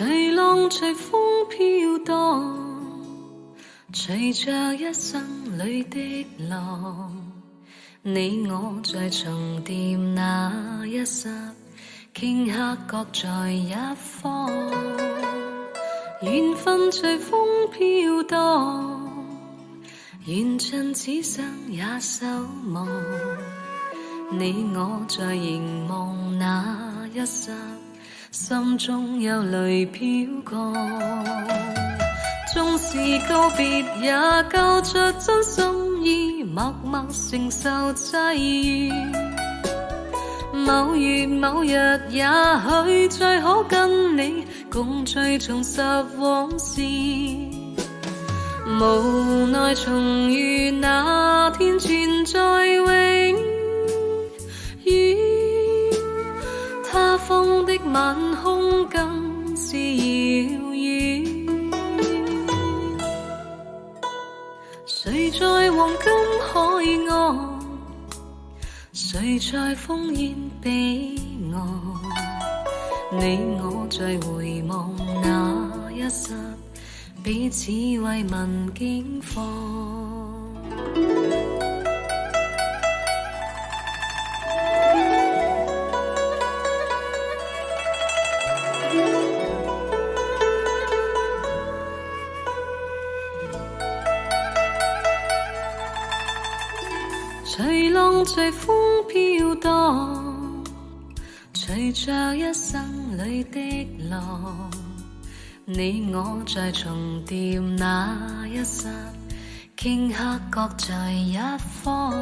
隨浪隨風飄蕩，隨着一生裏的浪，你我在重疊那一剎，頃刻各在一方。緣分隨風飄蕩，緣盡此生也守望。你我在凝望那一剎，心中有淚飄過。縱是告別也交出真心意，默默承受際遇。某月某日，也許再可跟你共聚重拾往事。無奈重遇那天存在永遠，他方的晚空更是遙遠。誰在黃金海岸，誰在烽煙彼岸？你我在回望那一剎，彼此慰問境況。隨浪隨風飄蕩，隨着一生裏的浪，你我在重疊那一剎，頃刻各在一方。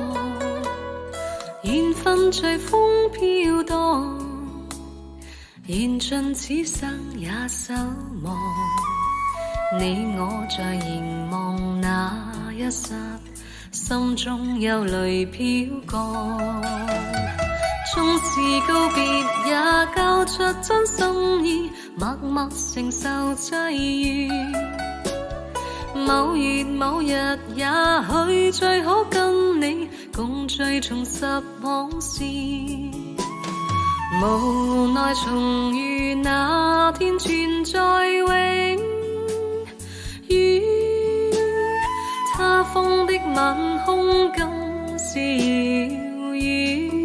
緣分隨風飄蕩，緣盡此生也守望。你我在凝望那一剎，心中有淚飄過。縱是告別也交出真心意，默默承受際遇。某月某日，也許再可跟你共聚重拾往事。無奈重遇那天存在永遠，他方的晚空更是遙遠。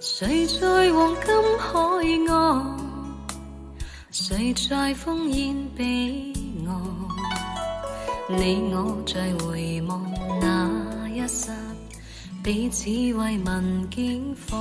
誰在黃金海岸，誰在烽煙彼岸？你我在回望那一剎，彼此慰問境況。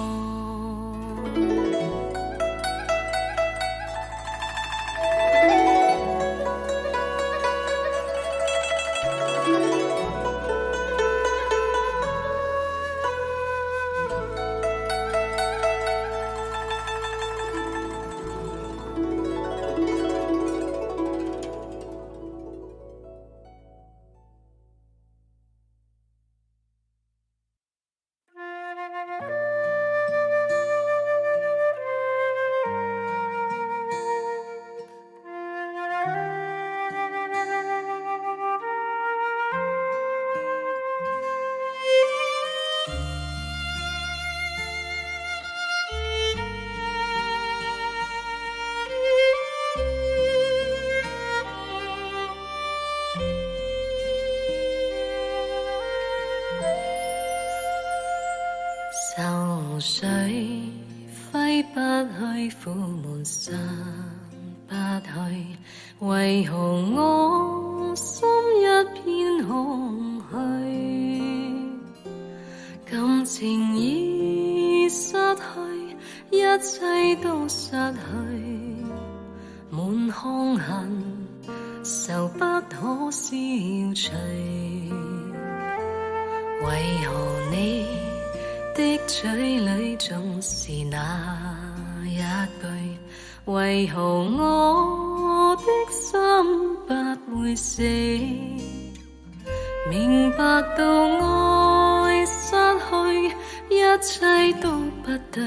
愁緒揮不去，苦悶散不去，為何我心一片空虛？感情已失去，一切都失去，滿腔恨愁不可消除。為何你的嘴裏總是那一句？為何我的心不會死？明白到愛失去，一切都不對，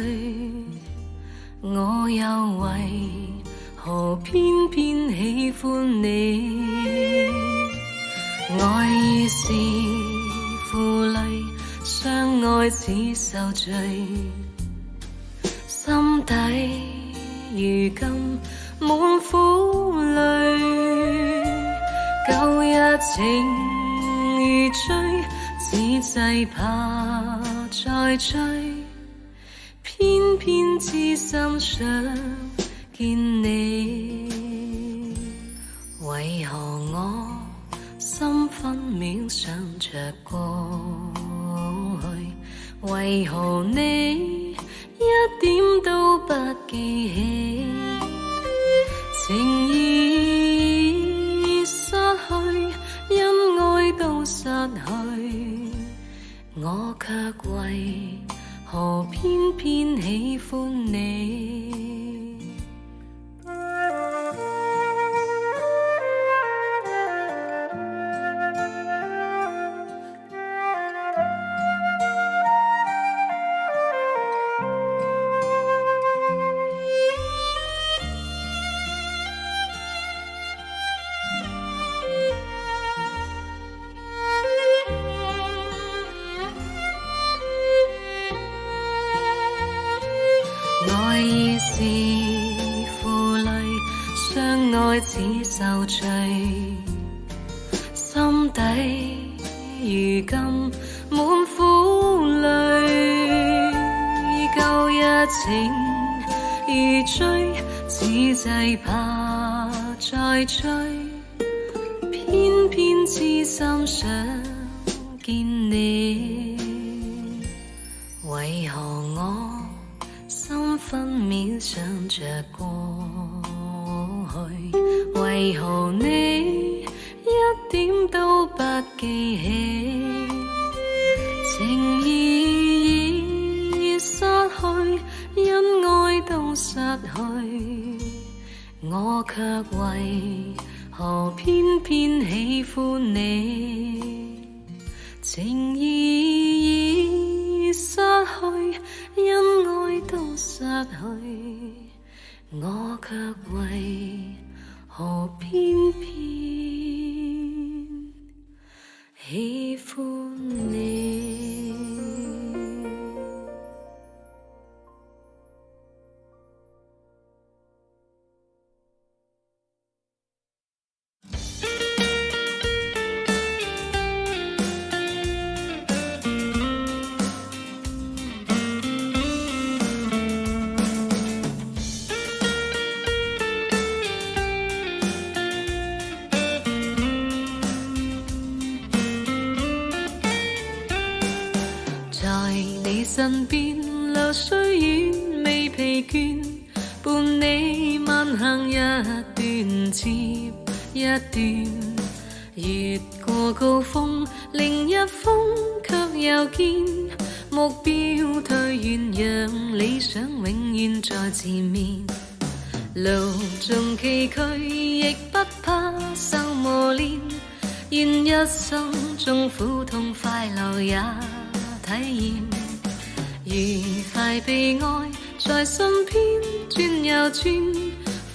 我又為何偏偏喜歡你？愛已是負累，相愛似受罪，心底如今滿苦淚，舊日情如醉，只懼怕再追，偏偏痴心想見你。為何我心分秒想着過去？為何你一點都不記起？情已失去，因愛都失去，我卻為何偏偏喜歡你？愛已是負累，相愛似受罪，心底如今滿苦淚。舊日情如醉，只懼怕再追，偏偏痴心想見你。為何我心分秒想着過去？為何你一點都不記起？情已失去，因愛都失去，我卻為何偏偏喜歡你？情已失去，因愛都失去，我卻為何偏偏喜歡你？身邊流水遠未疲倦，伴你慢行一段接一段，越過高峰另一峰卻又見，目標退遠，讓理想永遠在前面。路縱崎嶇亦不怕受磨練，願一生中苦痛快樂也體驗。愉快被愛在身邊轉又轉，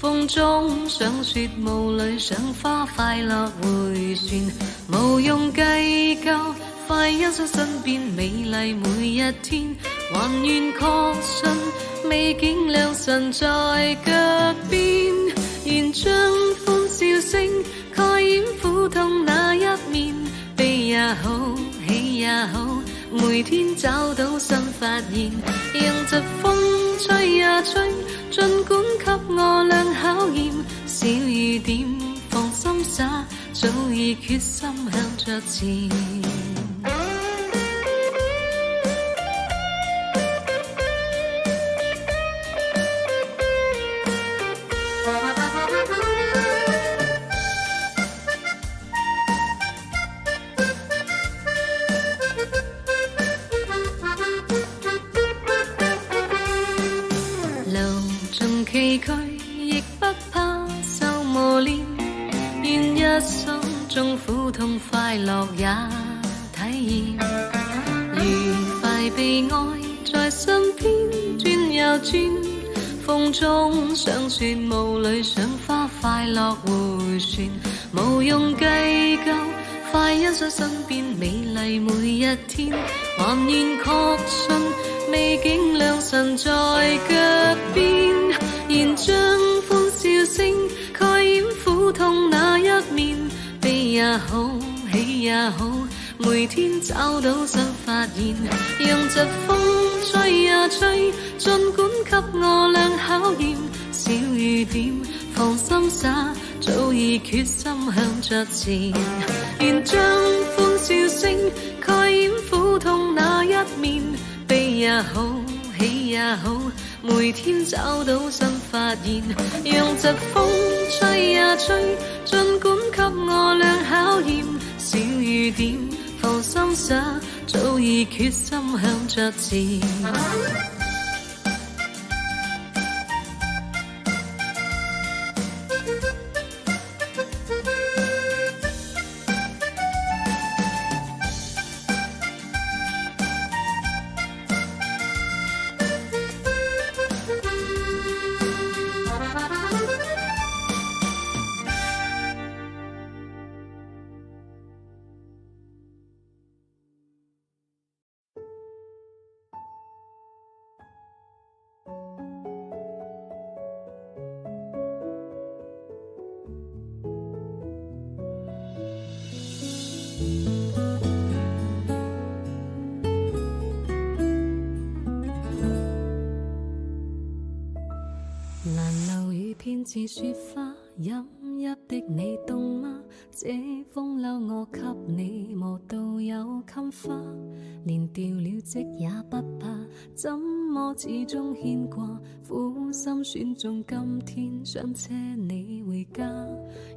風中想說霧裏想花快樂迴旋，無用計較，快欣賞身邊美麗每一天，還願確信美景良辰在腳邊，願將歡笑聲蓋掩苦痛那一面，悲也好喜也好，每天找到新發現，讓疾風吹呀吹，儘管給我倆考驗，小雨點放心灑，早已決心向着前。崎嶇亦不怕受磨練，願一生中苦痛快樂也體驗，愉快被愛在身邊轉又轉，風中想說霧裏想花快樂迴旋，無用計較，快欣賞身邊美麗每一天，還願確信美景良辰在腳邊，願將也好，每天找到新發現，讓疾風吹呀吹，儘管給我倆考驗，小雨點放心灑，早已決心向着前，願將歡笑聲蓋掩苦痛那一面，悲也好，喜也好，每天找到新發現，讓疾風吹呀吹，儘管給我倆考驗，小雨點放心灑，早已決心向着前。偏似雪花，飲泣的你凍嗎？這風褸我給你磨到有襟花，連掉了職也不怕，怎麼始終牽掛？苦心選中今天想車你回家，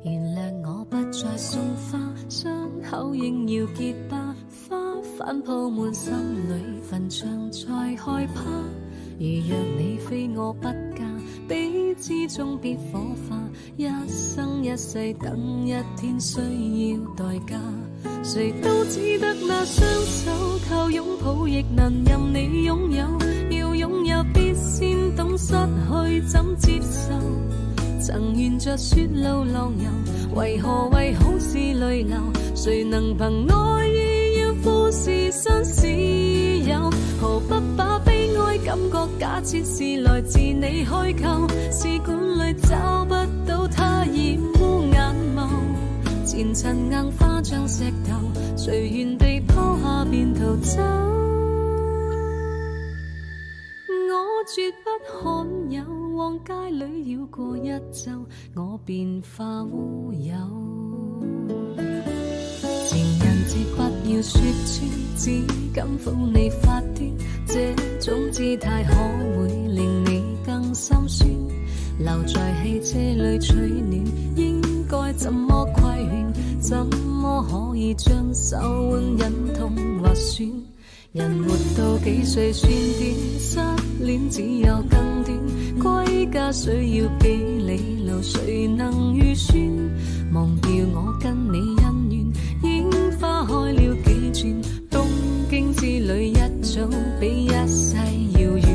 原諒我不再送花，傷口應要結疤，花瓣鋪滿心裏，墳場才害怕。如若你非我不嫁，彼此終必火化，一生一世等一天需要代價，誰都只得那雙手，靠擁抱亦能任你擁有，要擁有必先懂失去怎接受，曾沿着雪路浪遊，為何為好事淚流，誰能憑愛意要富士山私有，何不把悲哀感覺假設是來自你虛構，試管裏找不到它染污眼眸，前塵硬化像石頭，隨緣地拋下便逃走，我絕不罕有，往街裏繞過一周，我便化烏有。情人節不要說穿，只敢撫你發端，這種姿態可會令你更心酸？留在汽車裏取暖，應該怎麼規勸？怎麼可以將手腕忍痛劃損？人活到幾歲算短？失戀只有更短，歸家需要幾里路，誰能預算？忘掉我跟你恩怨，櫻花開了幾轉，東京之旅一早比一世遙遠，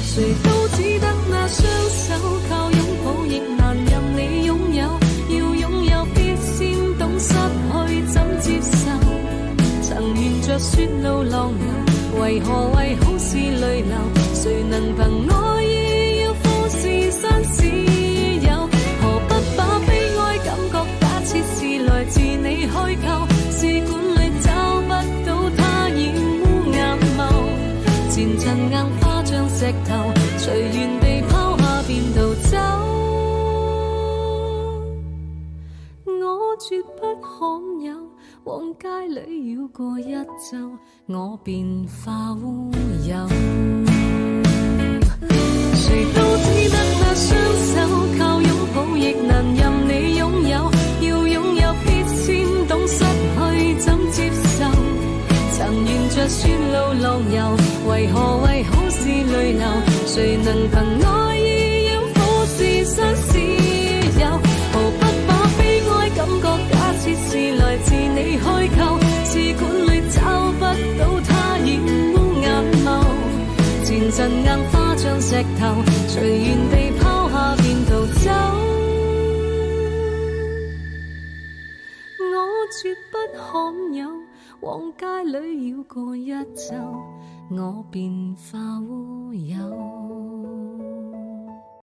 誰都只得那雙手，靠擁抱亦難任你擁有，要擁有必先懂失去怎接受，曾沿着雪路浪遊，為何為好事淚流，誰能憑愛意要富士山私有，何不把悲哀感覺假設是來自你虛構，試管裏找不到它染污眼眸，前塵硬化像石頭，隨緣地拋下便逃走，我絕不罕有，往街裏繞過一周，我便化烏有。誰都只得那雙手，靠擁抱亦能任你擁有，要擁有必先懂失去怎接受，曾沿着雪路浪遊，為何為好事淚流，誰能憑愛意要富士山私有，何不把悲哀感覺假設是來自你虛構，試管裏找不到它染污眼眸，前塵硬化像石頭，隨緣地拋下便逃走，我絕不罕有，往街裏繞過一周，我便化烏有。